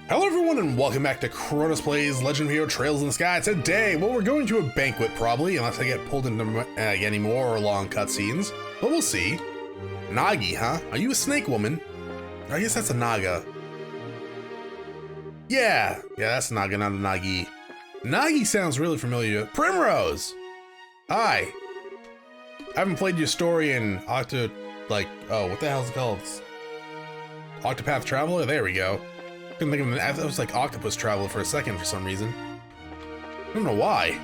Hello everyone and welcome back to Chronos Plays Legend of Hero Trails in the Sky. Today, well, we're going to a banquet probably, unless I get pulled into any more long cutscenes, but we'll see. Nagi, huh? Are you a snake woman? I guess that's a Naga. Yeah, that's a Naga, not a Nagi. Nagi sounds really familiar. Primrose! Hi. I haven't played your story in what the hell's it called? Octopath Traveler? There we go. Couldn't think of it. I thought it was like Octopus Traveler for a second for some reason. I don't know why.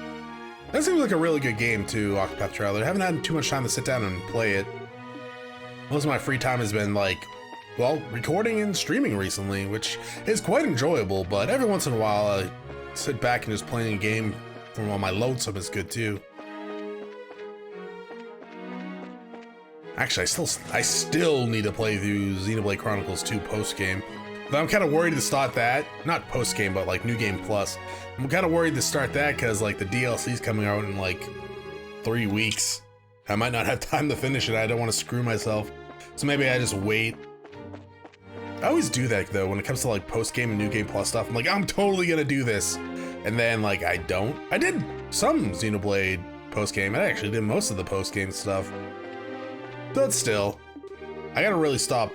That seems like a really good game too, Octopath Traveler. I haven't had too much time to sit down and play it. Most of my free time has been like, well, recording and streaming recently, which is quite enjoyable, but every once in a while I sit back and just playing a game from while my lonesome is good too. Actually, I still need to play through Xenoblade Chronicles 2 post-game. But I'm kind of worried to start that. Not post-game, but like New Game Plus. I'm kind of worried to start that because like the DLC's coming out in like 3 weeks. I might not have time to finish it. I don't want to screw myself. So maybe I just wait. I always do that though when it comes to like post-game and New Game Plus stuff. I'm like, I'm totally gonna do this. And then like I don't. I did some Xenoblade post-game. I actually did most of the post-game stuff. But still, I gotta really stop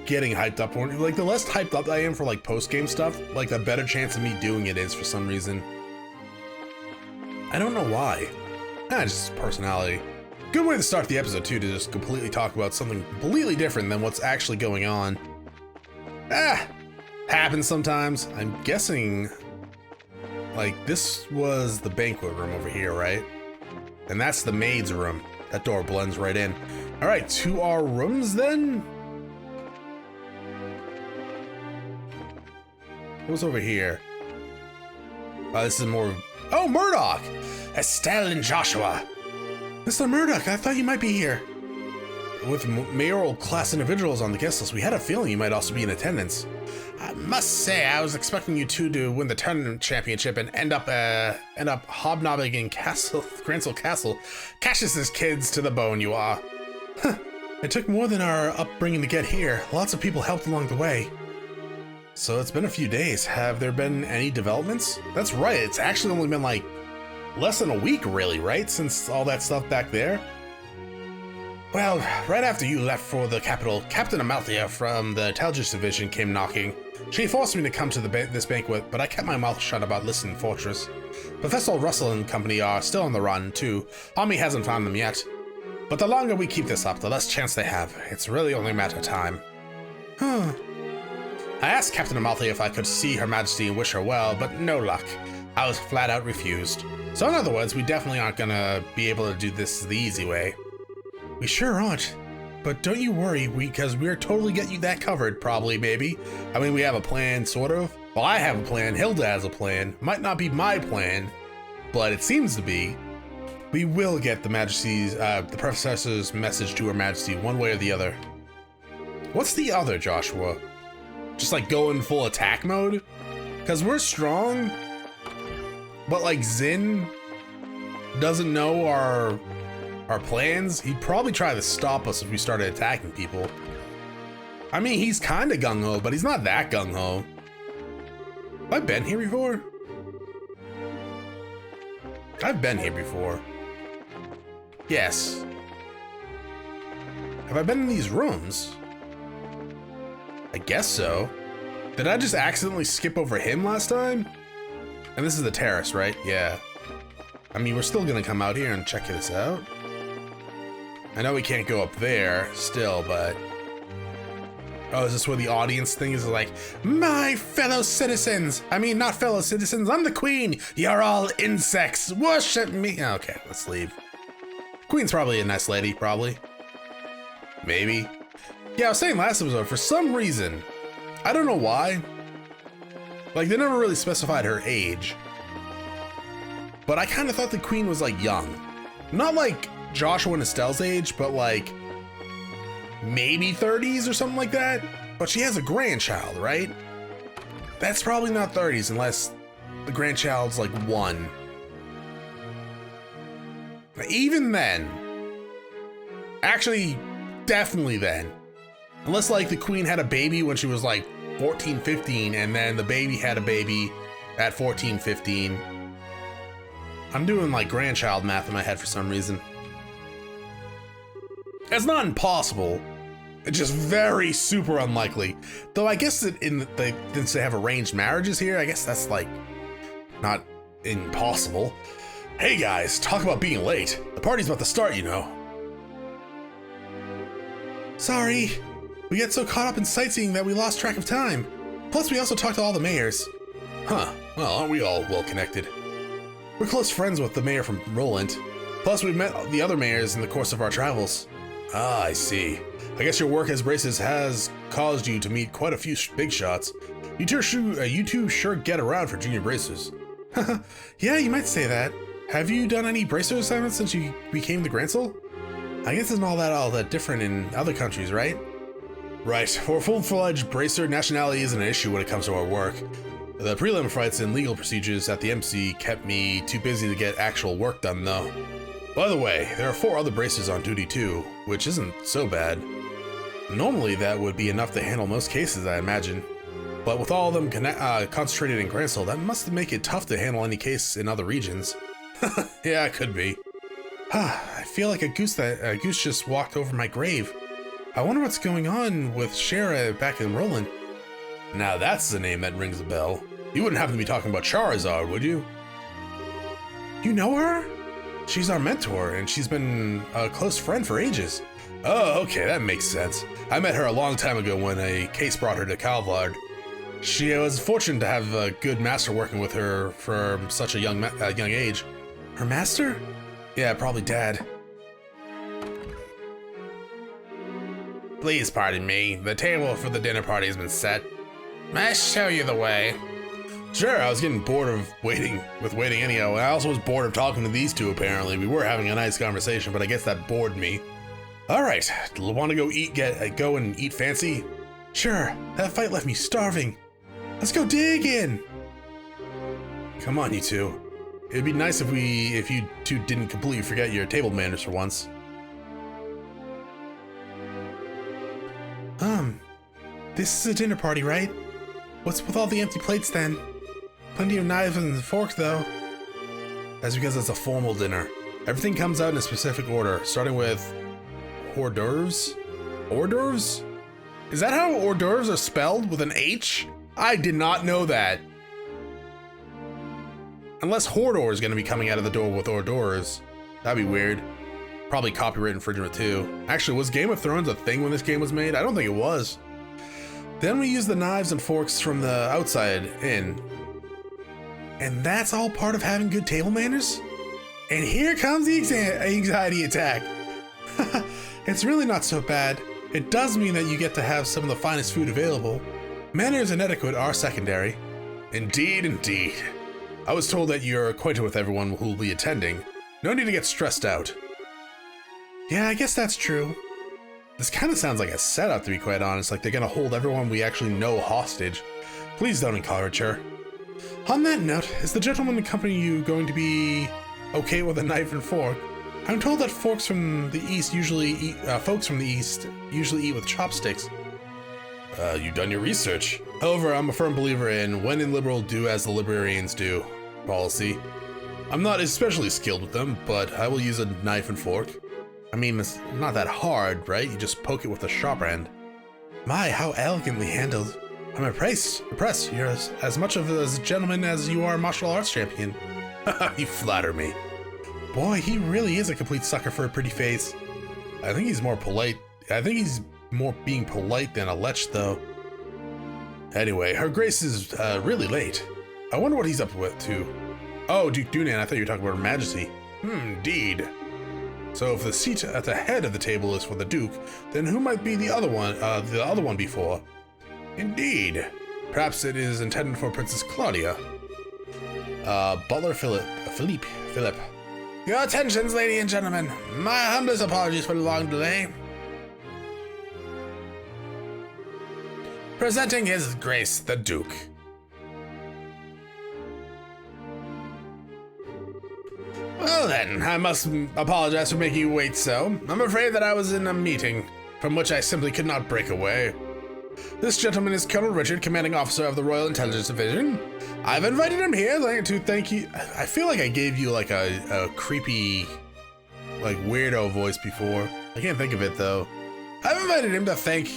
getting hyped up for it. Like the less hyped up I am for like post-game stuff, like the better chance of me doing it is for some reason. I don't know why. Just personality. Good way to start the episode too, to just completely talk about something completely different than what's actually going on. Happens sometimes. I'm guessing like this was the banquet room over here, right? And that's the maid's room. That door blends right in. All right, to our rooms then. What's over here? This is more. Oh, Murdoch! Estelle and Joshua. Mr. Murdoch, I thought you might be here. With mayoral class individuals on the guest list, we had a feeling you might also be in attendance. I must say, I was expecting you two to win the tournament championship and end up hobnobbing in Grancel Castle. Cassius's kids to the bone, you are. It took more than our upbringing to get here. Lots of people helped along the way. So it's been a few days. Have there been any developments? That's right, it's actually only been like less than a week really, right? Since all that stuff back there. Well, right after you left for the capital, Captain Amalthea from the Intelligence Division came knocking. She forced me to come to this banquet, but I kept my mouth shut about Listen Fortress. Professor Russell and company are still on the run, too. Army hasn't found them yet. But the longer we keep this up, the less chance they have. It's really only a matter of time. I asked Captain Amalthea if I could see Her Majesty and wish her well, but no luck. I was flat out refused. So in other words, we definitely aren't gonna be able to do this the easy way. We sure aren't. But don't you worry, because we're totally get you that covered, probably, maybe. I mean, we have a plan, sort of. Well, I have a plan, Hilda has a plan. Might not be my plan, but it seems to be. We will get the Majesty's, the Professor's message to Her Majesty one way or the other. What's the other, Joshua? Just like go in full attack mode? Because we're strong, but like Zin doesn't know our plans. He'd probably try to stop us if we started attacking people. I mean, he's kind of gung-ho, but he's not that gung-ho. Have I been here before? I've been here before. Yes. Have I been in these rooms? I guess so. Did I just accidentally skip over him last time? And this is the terrace, right? Yeah. I mean, we're still gonna come out here and check this out. I know we can't go up there still, but... Oh, is this where the audience thing is like, my fellow citizens! I mean, not fellow citizens, I'm the queen! You're all insects! Worship me! Okay, let's leave. Queen's probably a nice lady, probably. Maybe. Yeah, I was saying last episode, for some reason, I don't know why, like they never really specified her age, but I kind of thought the queen was like young. Not like Joshua and Estelle's age, but like maybe 30s or something like that. But she has a grandchild, right? That's probably not 30s unless the grandchild's like 1. Even then, actually, definitely then. Unless like the queen had a baby when she was like 14, 15, and then the baby had a baby at 14, 15. I'm doing like grandchild math in my head for some reason. It's not impossible. It's just very super unlikely. Though I guess since they have arranged marriages here, I guess that's like not impossible. Hey guys, talk about being late. The party's about to start, you know. Sorry, we get so caught up in sightseeing that we lost track of time. Plus, we also talked to all the mayors. Huh, well, aren't we all well connected? We're close friends with the mayor from Roland. Plus, we've met the other mayors in the course of our travels. Ah, I see. I guess your work as braces has caused you to meet quite a few big shots. You two sure get around for junior bracers. Yeah, you might say that. Have you done any bracer assignments since you became the Grancel? I guess it's not all that different in other countries, right? Right. For a full-fledged bracer, nationality isn't an issue when it comes to our work. The prelim fights and legal procedures at the MC kept me too busy to get actual work done, though. By the way, there are 4 other bracers on duty too, which isn't so bad. Normally that would be enough to handle most cases, I imagine. But with all of them concentrated in Grancel, that must make it tough to handle any case in other regions. Yeah, it could be. I feel like a goose just walked over my grave. I wonder what's going on with Shara back in Roland. Now that's the name that rings a bell. You wouldn't happen to be talking about Charizard, would you? You know her? She's our mentor, and she's been a close friend for ages. Oh, okay, that makes sense. I met her a long time ago when a case brought her to Calvard. She was fortunate to have a good master working with her for such a young age. Her master? Yeah, probably Dad. Please pardon me. The table for the dinner party has been set. May I show you the way? Sure, I was getting bored of waiting anyhow. I also was bored of talking to these two, apparently. We were having a nice conversation, but I guess that bored me. All right, want to go and eat fancy? Sure, that fight left me starving. Let's go dig in. Come on, you two. It'd be nice if you two didn't completely forget your table manners for once. This is a dinner party, right? What's with all the empty plates then? Plenty of knives and forks, though. That's because it's a formal dinner. Everything comes out in a specific order, starting with hors d'oeuvres? Hors d'oeuvres? Is that how hors d'oeuvres are spelled, with an H? I did not know that. Unless Hordor is going to be coming out of the door with hors d'oeuvres. That'd be weird. Probably copyright infringement too. Actually, was Game of Thrones a thing when this game was made? I don't think it was. Then we use the knives and forks from the outside in. And that's all part of having good table manners? And here comes the anxiety attack. It's really not so bad. It does mean that you get to have some of the finest food available. Manners and etiquette are secondary. Indeed, indeed. I was told that you're acquainted with everyone who will be attending. No need to get stressed out. Yeah, I guess that's true. This kind of sounds like a setup, to be quite honest, like they're gonna hold everyone we actually know hostage. Please don't encourage her. On that note, is the gentleman accompanying you going to be okay with a knife and fork? I'm told that folks from the east usually eat with chopsticks. You've done your research. However, I'm a firm believer in when in liberal, do as the librarians do policy. I'm not especially skilled with them, but I will use a knife and fork. I mean, it's not that hard, right? You just poke it with a sharp end. My, how elegantly handled. I'm impressed. You're as much of a gentleman as you are a martial arts champion. You flatter me. Boy, he really is a complete sucker for a pretty face. I think he's more polite. I think he's more being polite than a lech, though. Anyway, Her Grace is really late. I wonder what he's up with, too. Oh, Duke Dunan, I thought you were talking about Her Majesty. Indeed. So if the seat at the head of the table is for the Duke, then who might be the other one before? Indeed. Perhaps it is intended for Princess Claudia. Butler Philippe. Your attentions, ladies and gentlemen. My humblest apologies for the long delay. Presenting His Grace the Duke. Well then, I must apologize for making you wait so. I'm afraid that I was in a meeting from which I simply could not break away. This gentleman is Colonel Richard, commanding officer of the Royal Intelligence Division. I've invited him here to thank you. I feel like I gave you like a creepy, like weirdo voice before. I can't think of it though. I've invited him to thank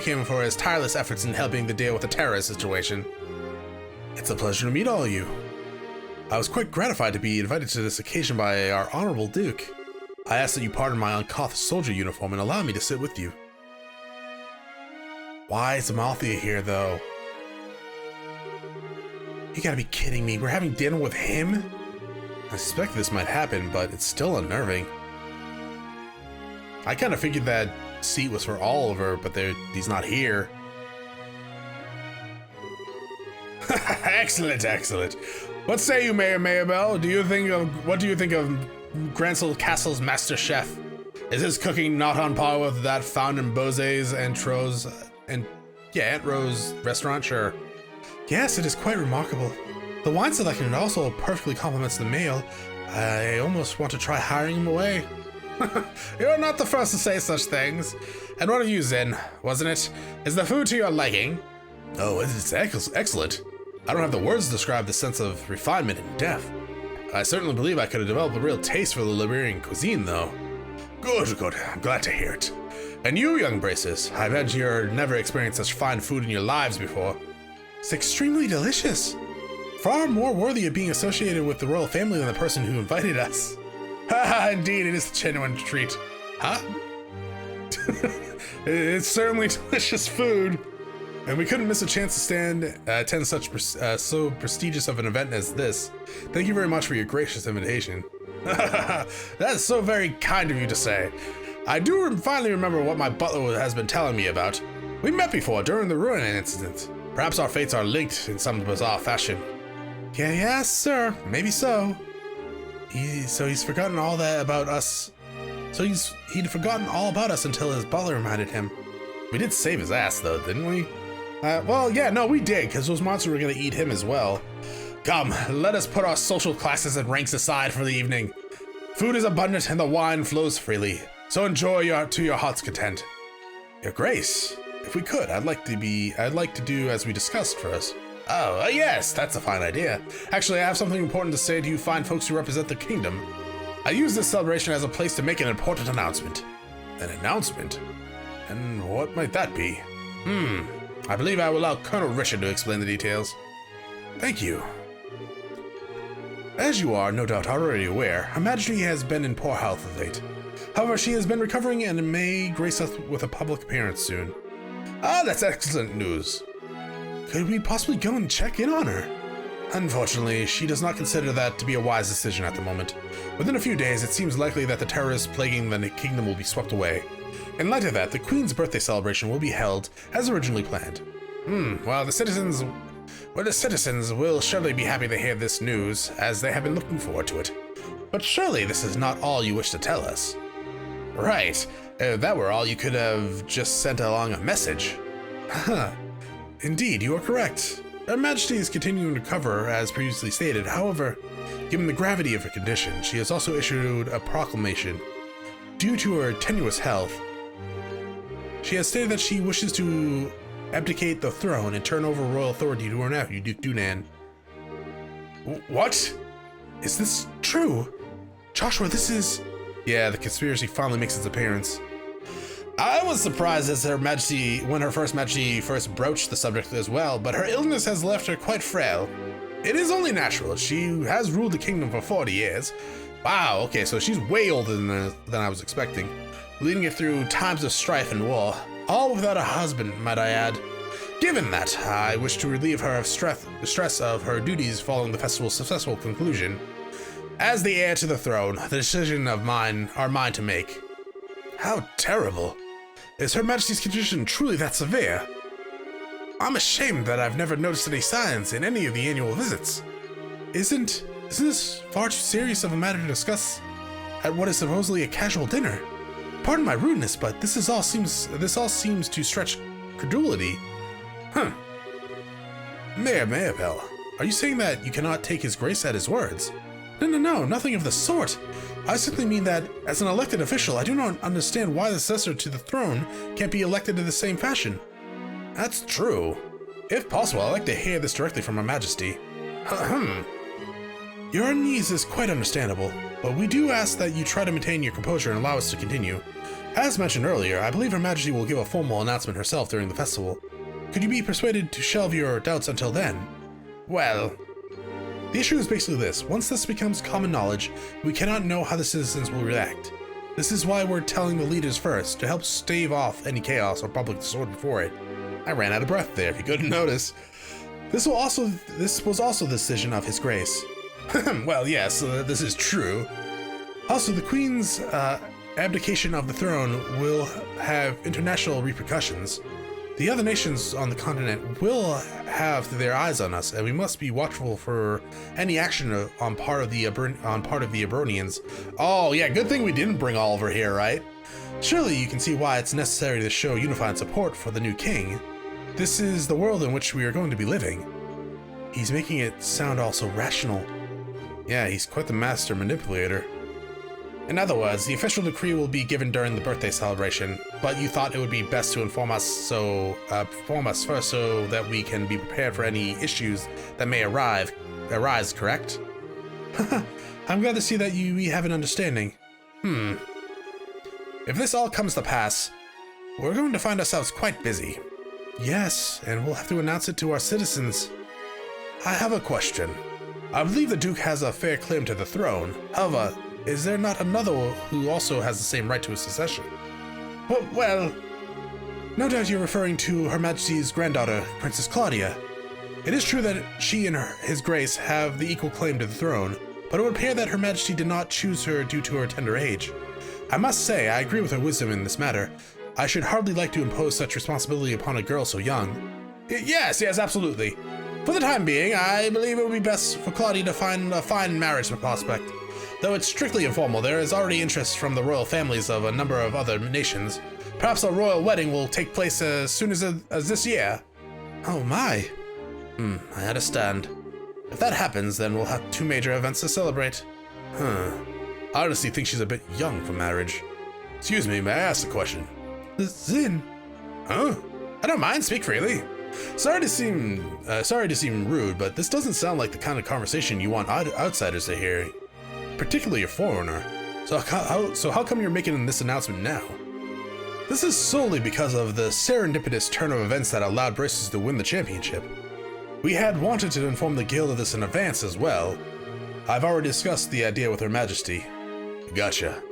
him for his tireless efforts in helping to deal with the terrorist situation. It's a pleasure to meet all of you. I was quite gratified to be invited to this occasion by our honorable Duke. I ask that you pardon my uncouth soldier uniform and allow me to sit with you. Why is Amalthea here, though? You gotta be kidding me. We're having dinner with him? I suspect this might happen, but it's still unnerving. I kind of figured that seat was for Oliver, but he's not here. Excellent, excellent. What say you, Mayor Mayabel? What do you think of Grancel Castle's master chef? Is his cooking not on par with that found in Bose's Aunt Rose restaurant? Sure. Yes, it is quite remarkable. The wine selection also perfectly complements the meal. I almost want to try hiring him away. You're not the first to say such things. And what are you, Zen? Wasn't it? Is the food to your liking? Oh, it's excellent. I don't have the words to describe the sense of refinement and depth. I certainly believe I could have developed a real taste for the Liberian cuisine, though. Good. I'm glad to hear it. And you, young braces, I bet you've never experienced such fine food in your lives before. It's extremely delicious. Far more worthy of being associated with the royal family than the person who invited us. Haha, indeed, it is a genuine treat. Huh? It's certainly delicious food. And we couldn't miss a chance to attend such so prestigious of an event as this. Thank you very much for your gracious invitation. That's so very kind of you to say. I do finally remember what my butler has been telling me about. We met before during the ruin incident. Perhaps our fates are linked in some bizarre fashion. Yes, sir. Maybe so. He's forgotten all that about us. He'd forgotten all about us until his butler reminded him. We did save his ass, though, didn't we? Well, yeah, no, we did, because those monsters were going to eat him as well. Come, let us put our social classes and ranks aside for the evening. Food is abundant and the wine flows freely, so enjoy to your heart's content. Your Grace, if we could, I'd like to do as we discussed first. Oh, yes, that's a fine idea. Actually, I have something important to say to you fine folks who represent the kingdom. I use this celebration as a place to make an important announcement. An announcement? And what might that be? I believe I will allow Colonel Richard to explain the details. Thank you. As you are no doubt already aware, Her Majesty has been in poor health of late. However, she has been recovering and may grace us with a public appearance soon. Ah, that's excellent news. Could we possibly go and check in on her? Unfortunately, she does not consider that to be a wise decision at the moment. Within a few days, it seems likely that the terrorists plaguing the kingdom will be swept away. In light of that, the Queen's birthday celebration will be held as originally planned. Well, the citizens will surely be happy to hear this news, as they have been looking forward to it. But surely this is not all you wish to tell us. Right. If that were all, you could have just sent along a message. Indeed, you are correct. Her Majesty is continuing to recover, as previously stated. However, given the gravity of her condition, she has also issued a proclamation. Due to her tenuous health, she has stated that she wishes to abdicate the throne and turn over royal authority to her nephew, Duke Dunan. What? Is this true? Joshua, this is... Yeah, the conspiracy finally makes its appearance. I was surprised as when Her First Majesty first broached the subject as well, but her illness has left her quite frail. It is only natural. She has ruled the kingdom for 40 years. Wow, okay, so she's way older than I was expecting, leading it through times of strife and war, all without a husband, might I add. Given that, I wish to relieve her of the stress of her duties following the festival's successful conclusion. As the heir to the throne, the decision are mine to make. How terrible. Is Her Majesty's condition truly that severe? I'm ashamed that I've never noticed any signs in any of the annual visits. Isn't this far too serious of a matter to discuss at what is supposedly a casual dinner? Pardon my rudeness, but this all seems to stretch credulity. Mayor Mayabel, are you saying that you cannot take his grace at his words? No, nothing of the sort. I simply mean that, as an elected official, I do not understand why the successor to the throne can't be elected in the same fashion. That's true. If possible, I'd like to hear this directly from Her Majesty. Your unease is quite understandable, but we do ask that you try to maintain your composure and allow us to continue. As mentioned earlier, I believe Her Majesty will give a formal announcement herself during the festival. Could you be persuaded to shelve your doubts until then? Well, the issue is basically this. Once this becomes common knowledge, we cannot know how the citizens will react. This is why we're telling the leaders first, to help stave off any chaos or public disorder before it. I ran out of breath there, if you couldn't notice. This was also the decision of His Grace. Well, yes, this is true. Also, the Queen's abdication of the throne will have international repercussions. The other nations on the continent will have their eyes on us, and we must be watchful for any action on part of the Abronians. Oh yeah, good thing we didn't bring Oliver here, right? Surely you can see why it's necessary to show unified support for the new king. This is the world in which we are going to be living. He's making it sound all so rational. Yeah, he's quite the master manipulator. In other words, the official decree will be given during the birthday celebration, but you thought it would be best to inform us first so that we can be prepared for any issues that may arise, correct? I'm glad to see that we have an understanding. If this all comes to pass, we're going to find ourselves quite busy. Yes, and we'll have to announce it to our citizens. I have a question. I believe the Duke has a fair claim to the throne. However, is there not another who also has the same right to a succession? Well, no doubt you're referring to Her Majesty's granddaughter, Princess Claudia. It is true that she and His Grace have the equal claim to the throne, but it would appear that Her Majesty did not choose her due to her tender age. I must say, I agree with her wisdom in this matter. I should hardly like to impose such responsibility upon a girl so young. Yes, absolutely. For the time being, I believe it would be best for Claudia to find a fine marriage prospect. Though it's strictly informal, there is already interest from the royal families of a number of other nations. Perhaps a royal wedding will take place as soon as this year. Oh my. I understand. If that happens, then we'll have 2 major events to celebrate. I honestly think she's a bit young for marriage. Excuse me, may I ask a question? Zin. Huh? I don't mind, speak freely. Sorry to seem rude, but this doesn't sound like the kind of conversation you want outsiders to hear. Particularly a foreigner. So how come you're making this announcement now? This is solely because of the serendipitous turn of events that allowed Braces to win the championship. We had wanted to inform the guild of this in advance as well. I've already discussed the idea with Her Majesty. Gotcha.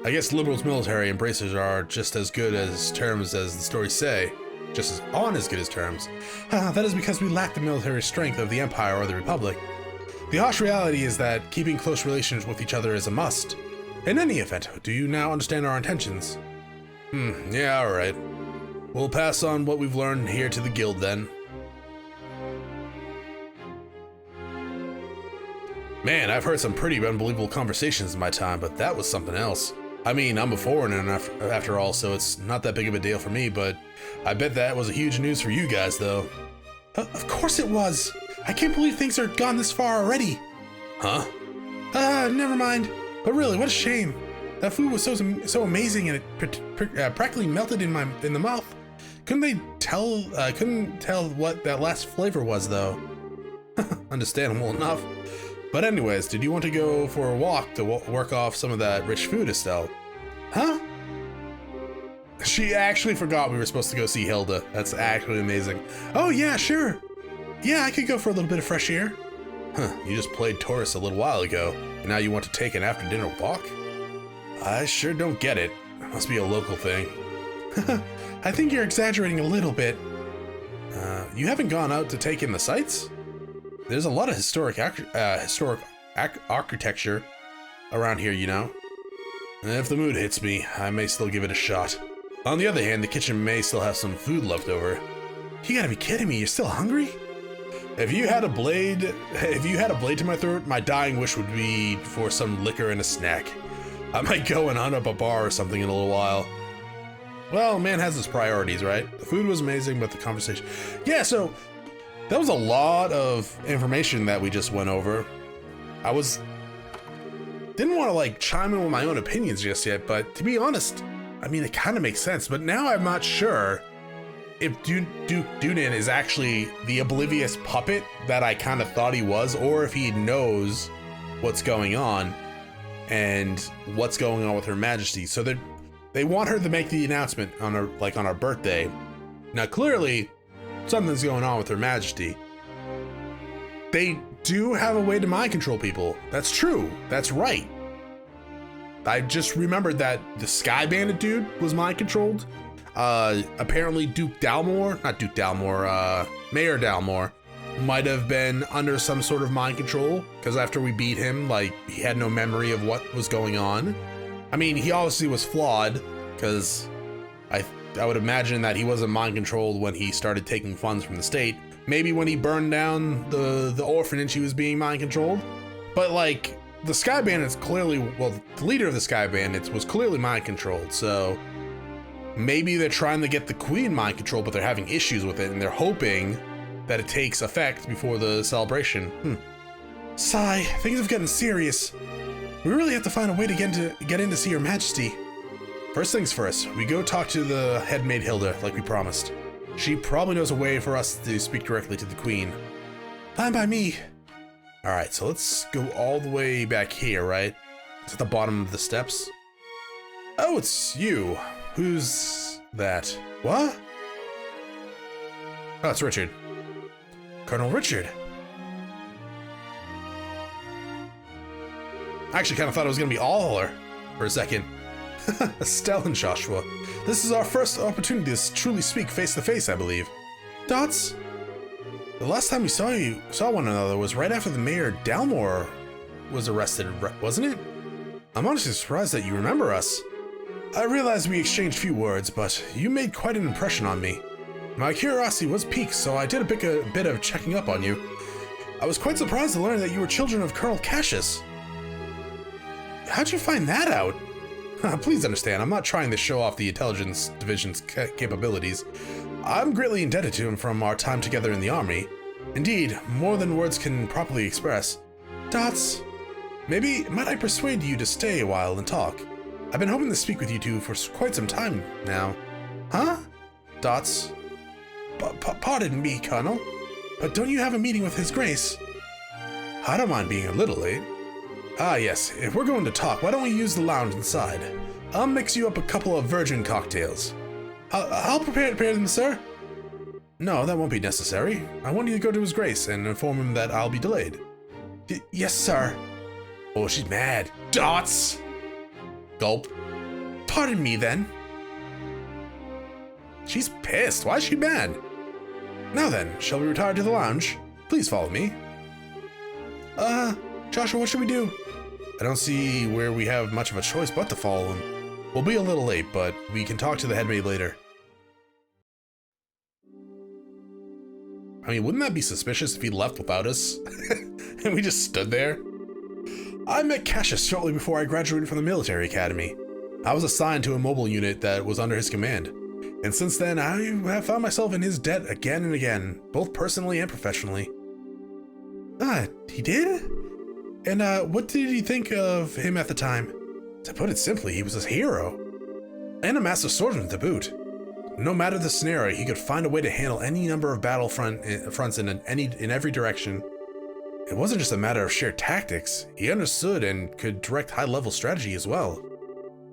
I guess Liberal's military and Bracers are just as good as terms as the stories say. Just as good as terms. That is because we lack the military strength of the Empire or the Republic. The harsh reality is that keeping close relations with each other is a must. In any event, do you now understand our intentions? Yeah, alright. We'll pass on what we've learned here to the guild then. Man, I've heard some pretty unbelievable conversations in my time, but that was something else. I mean, I'm a foreigner after all, so it's not that big of a deal for me, but I bet that was a huge news for you guys, though. Of course it was! I can't believe things are gone this far already. Huh? Never mind. But really, what a shame. That food was so amazing, and it practically melted in the mouth. Couldn't tell what that last flavor was, though. Understandable enough. But anyways, did you want to go for a walk to work off some of that rich food, Estelle? Huh? She actually forgot we were supposed to go see Hilda. That's actually amazing. Oh yeah, sure. Yeah, I could go for a little bit of fresh air. You just played tourist a little while ago, and now you want to take an after-dinner walk? I sure don't get it. It must be a local thing. I think you're exaggerating a little bit. You haven't gone out to take in the sights? There's a lot of historic architecture around here, you know. If the mood hits me, I may still give it a shot. On the other hand, the kitchen may still have some food left over. You gotta be kidding me, you're still hungry? If you had a blade to my throat, my dying wish would be for some liquor and a snack. I might go and hunt up a bar or something in a little while. Well, man has his priorities, right? The food was amazing, but the conversation... Yeah, so that was a lot of information that we just went over. Didn't want to like chime in with my own opinions just yet, but to be honest, I mean, it kind of makes sense, but now I'm not sure if Duke Dunan is actually the oblivious puppet that I kind of thought he was, or if he knows what's going on and what's going on with Her Majesty. So they want her to make the announcement on her birthday. Now clearly something's going on with Her Majesty. They do have a way to mind control people. That's true. That's right. I just remembered that the Sky Bandit dude was mind controlled. Apparently Mayor Dalmor might have been under some sort of mind control, because after we beat him, like, he had no memory of what was going on. I mean, he obviously was flawed, because I would imagine that he wasn't mind controlled when he started taking funds from the state. Maybe when he burned down the orphanage, he was being mind controlled. But like, the Sky Bandits clearly, well, the leader of the Sky Bandits was clearly mind controlled, so maybe they're trying to get the Queen mind controlled, but they're having issues with it, and they're hoping that it takes effect before the celebration. Sigh, things have gotten serious. We really have to find a way to get in to see Her Majesty. First things first, we go talk to the head maid Hilda, like we promised. She probably knows a way for us to speak directly to the Queen. Fine by me. All right, so let's go all the way back here, right? It's at the bottom of the steps. Oh, it's you. Who's that? What? Oh, it's Richard. Colonel Richard. I actually kind of thought it was going to be Aller for a second. Estelle and Joshua. This is our first opportunity to truly speak face to face, I believe. Dots? The last time we saw one another was right after the Mayor Dalmor was arrested, wasn't it? I'm honestly surprised that you remember us. I realize we exchanged few words, but you made quite an impression on me. My curiosity was piqued, so I did a bit of checking up on you. I was quite surprised to learn that you were children of Colonel Cassius. How'd you find that out? Please understand, I'm not trying to show off the intelligence division's capabilities. I'm greatly indebted to him from our time together in the army. Indeed, more than words can properly express. Dots, might I persuade you to stay a while and talk? I've been hoping to speak with you two for quite some time now. Huh? Dots. Pardon me, Colonel, but don't you have a meeting with His Grace? I don't mind being a little late. Ah, yes, if we're going to talk, why don't we use the lounge inside? I'll mix you up a couple of virgin cocktails. I'll prepare them, sir. No, that won't be necessary. I want you to go to His Grace and inform him that I'll be delayed. Yes, sir. Oh, she's mad. Dots! Gulp. Pardon me, then. She's pissed. Why is she mad? Now then, shall we retire to the lounge? Please follow me. Joshua, what should we do? I don't see where we have much of a choice but to follow him. We'll be a little late, but we can talk to the headmaid later. I mean, wouldn't that be suspicious if he left without us? And we just stood there? I met Cassius shortly before I graduated from the military academy. I was assigned to a mobile unit that was under his command. And since then, I have found myself in his debt again and again, both personally and professionally. He did? And what did you think of him at the time? To put it simply, he was a hero. And a master swordsman to boot. No matter the scenario, he could find a way to handle any number of fronts in every direction. It wasn't just a matter of sheer tactics. He understood and could direct high-level strategy as well.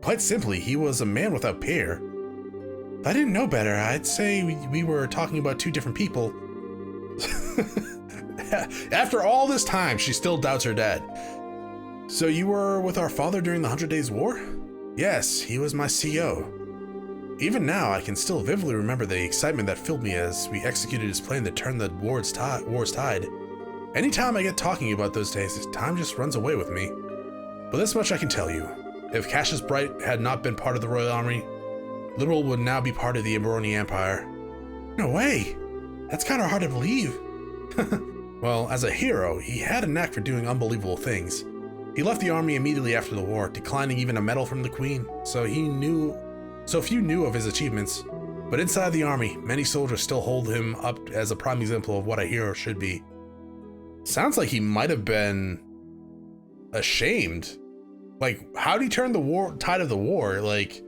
Quite simply, he was a man without peer. If I didn't know better, I'd say we were talking about two different people. After all this time, she still doubts her dad. So you were with our father during the 100 Days War? Yes, he was my CO. Even now, I can still vividly remember the excitement that filled me as we executed his plan to turn the war's tide. Anytime I get talking about those days, time just runs away with me. But this much I can tell you. If Cassius Bright had not been part of the Royal Army, Liberal would now be part of the Eberoni Empire. No way! That's kind of hard to believe. Well, as a hero, he had a knack for doing unbelievable things. He left the army immediately after the war, declining even a medal from the Queen, so few knew of his achievements. But inside the army, many soldiers still hold him up as a prime example of what a hero should be. Sounds like he might have been ashamed. Like, how'd he turn the tide of the war? Like,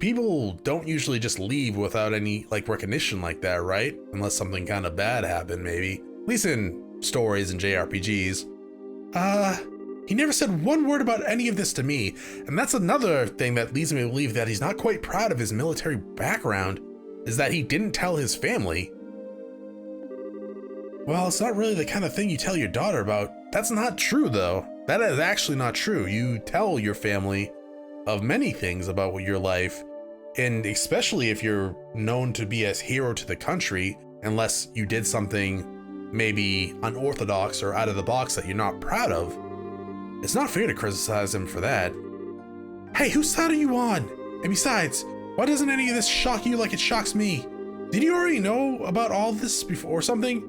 people don't usually just leave without any like recognition like that, right? Unless something kind of bad happened, maybe. At least in stories and JRPGs. He never said one word about any of this to me, and that's another thing that leads me to believe that he's not quite proud of his military background, is that he didn't tell his family. Well, it's not really the kind of thing you tell your daughter about. That's not true, though. That is actually not true. You tell your family of many things about your life, and especially if you're known to be a hero to the country, unless you did something maybe unorthodox or out of the box that you're not proud of. It's not fair to criticize him for that. Hey, whose side are you on? And besides, why doesn't any of this shock you like it shocks me? Did you already know about all this before or something?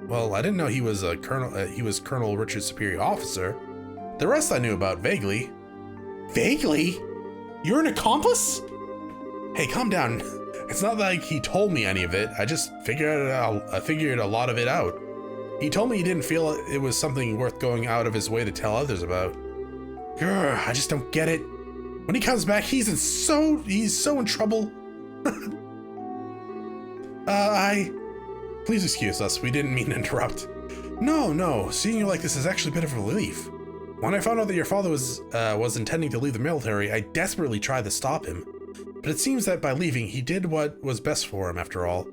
Well, I didn't know he was a colonel. He was Colonel Richard's superior officer. The rest I knew about vaguely. Vaguely? You're an accomplice? Hey, calm down. It's not like he told me any of it. I just figured a lot of it out. He told me he didn't feel it was something worth going out of his way to tell others about. Grr, I just don't get it. When he comes back, he's so in trouble. Please excuse us. We didn't mean to interrupt. No. Seeing you like this is actually a bit of a relief. When I found out that your father was intending to leave the military, I desperately tried to stop him. But it seems that by leaving, he did what was best for him after all.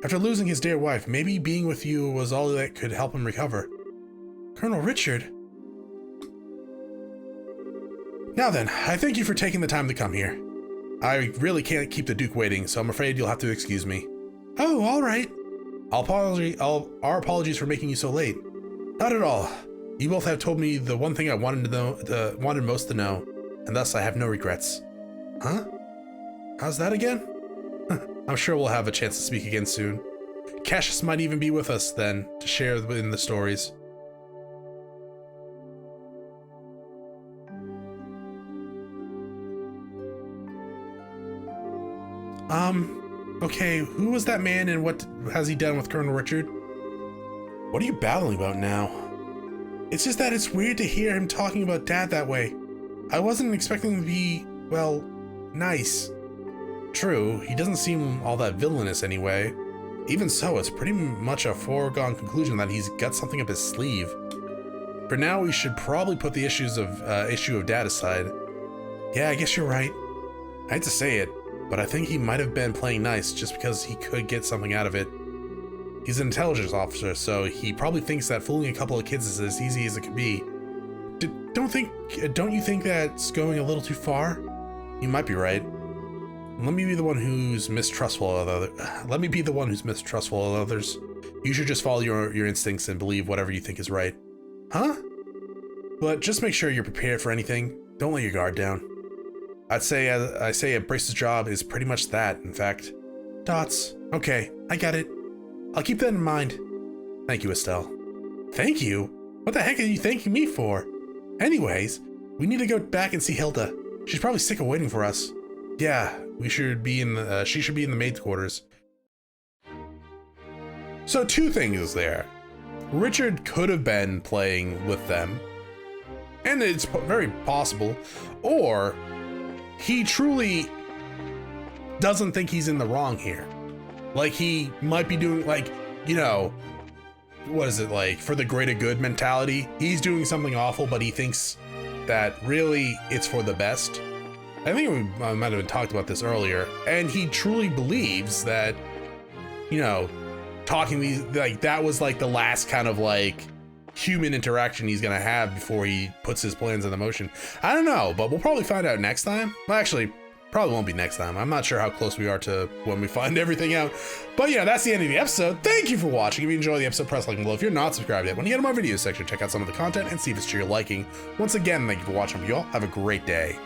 After losing his dear wife, maybe being with you was all that could help him recover. Colonel Richard? Now then, I thank you for taking the time to come here. I really can't keep the Duke waiting, so I'm afraid you'll have to excuse me. Oh, all right. Our apologies for making you so late. Not at all. You both have told me the one thing I wanted most to know, and thus I have no regrets. Huh? How's that again? I'm sure we'll have a chance to speak again soon. Cassius might even be with us then to share in the stories. Okay, who was that man and what has he done with Colonel Richard? What are you babbling about now? It's just that it's weird to hear him talking about Dad that way. I wasn't expecting him to be, well, nice. True, he doesn't seem all that villainous anyway. Even so, it's pretty much a foregone conclusion that he's got something up his sleeve. For now, we should probably put the issue of Dad aside. Yeah, I guess you're right. I hate to say it, but I think he might have been playing nice just because he could get something out of it. He's an intelligence officer, so he probably thinks that fooling a couple of kids is as easy as it could be. Don't you think that's going a little too far? You might be right. Let me be the one who's mistrustful of others. You should just follow your instincts and believe whatever you think is right. Huh? But just make sure you're prepared for anything. Don't let your guard down. I say a Brace's job is pretty much that, in fact. Dots. Okay, I got it. I'll keep that in mind. Thank you, Estelle. Thank you? What the heck are you thanking me for? Anyways, we need to go back and see Hilda. She's probably sick of waiting for us. Yeah, she should be in the maid's quarters. So 2 things there. Richard could have been playing with them, and it's very possible, or he truly doesn't think he's in the wrong here. Like he might be doing like, you know, what is it like for the greater good mentality? He's doing something awful, but he thinks that really it's for the best. I think we might have talked about this earlier, and he truly believes that, you know, talking these like that was like the last kind of like human interaction he's gonna have before he puts his plans into motion. I don't know, but we'll probably find out next time. Well, actually, probably won't be next time. I'm not sure how close we are to when we find everything out. But yeah, that's the end of the episode. Thank you for watching. If you enjoyed the episode, press like below. If you're not subscribed yet, when you get to my videos section, check out some of the content and see if it's to your liking. Once again, thank you for watching. You all have a great day.